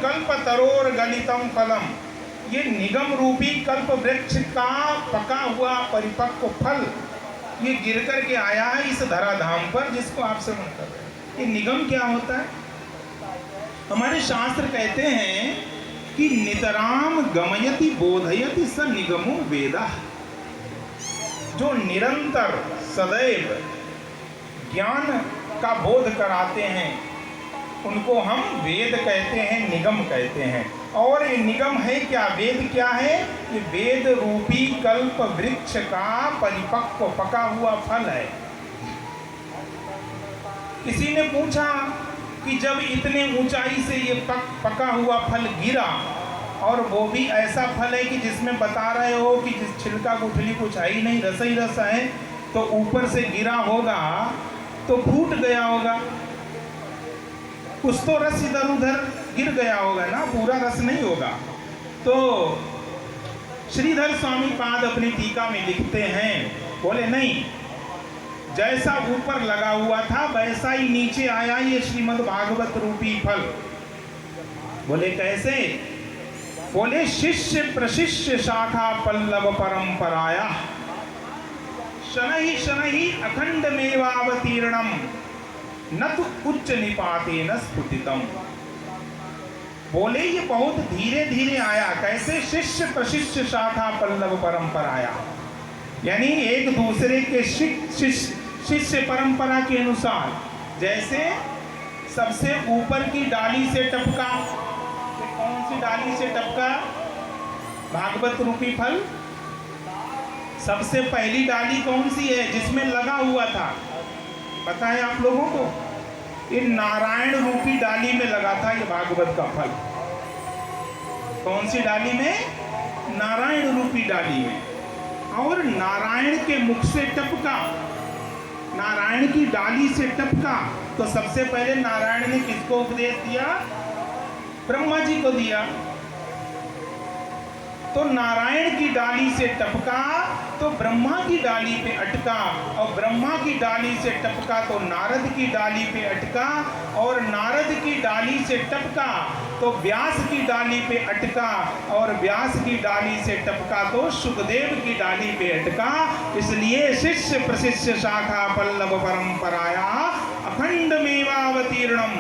कल्प तरोर गलितम फलम, ये निगम रूपी कल्प वृक्ष का पका हुआ परिपक्व फल ये गिर कर के आया है इस धराधाम पर जिसको आप श्रवण कर रहे हैं। ये निगम क्या होता है? हमारे शास्त्र कहते हैं कि नितराम गमयति बोधयति स निगमो वेदः, जो निरंतर सदैव ज्ञान का बोध कराते हैं उनको हम वेद कहते हैं, निगम कहते हैं। और ये निगम है क्या? वेद क्या है? ये वेद रूपी कल्प वृक्ष का परिपक्व पका हुआ फल है। किसी ने पूछा कि जब इतने ऊंचाई से ये पका हुआ फल गिरा और वो भी ऐसा फल है कि जिसमें बता रहे हो कि जिस छिलका गुठली कुछ है ही नहीं, रस ही रस है, तो ऊपर से गिरा होगा तो फूट गया होगा, कुछ तो रस इधर उधर गिर गया होगा ना, पूरा रस नहीं होगा। तो श्रीधर स्वामी पाद अपनी टीका में लिखते हैं, बोले नहीं, जैसा ऊपर लगा हुआ था वैसा ही नीचे आया ये श्रीमद् भागवत रूपी फल। बोले कैसे? बोले शिष्य प्रशिष्य शाखा पल्लव परंपराया शनहि शनहि अखंड मेवावतीर्णम न तो उच्च निपाते न स्फुटितम। बोले ये बहुत धीरे धीरे आया। कैसे? शिष्य प्रशिष्य शाखा पल्लव परंपराया, यानी एक दूसरे के शिष्य परंपरा के अनुसार। जैसे सबसे ऊपर की डाली से टपका, तो कौन सी डाली से टपका? भागवत रूपी फल। सबसे पहली डाली कौन सी है जिसमें लगा हुआ था? पता है आप लोगों को? ये नारायण रूपी डाली में लगा था ये भागवत का फल। कौन सी डाली में? नारायण रूपी डाली में। और नारायण के मुख से टपका, नारायण की डाली से टपका। तो सबसे पहले नारायण ने किसको उपदेश दिया? ब्रह्मा जी को दिया। तो नारायण की डाली से टपका तो ब्रह्मा की डाली पे अटका, और ब्रह्मा की डाली से टपका तो नारद की डाली पे अटका, और नारद की डाली से टपका तो व्यास की डाली पे अटका, और व्यास की डाली से टपका तो सुखदेव की डाली पे अटका। इसलिए शिष्य प्रशिष्य शाखा पल्लव परंपराया अखंड मेवावतीर्णम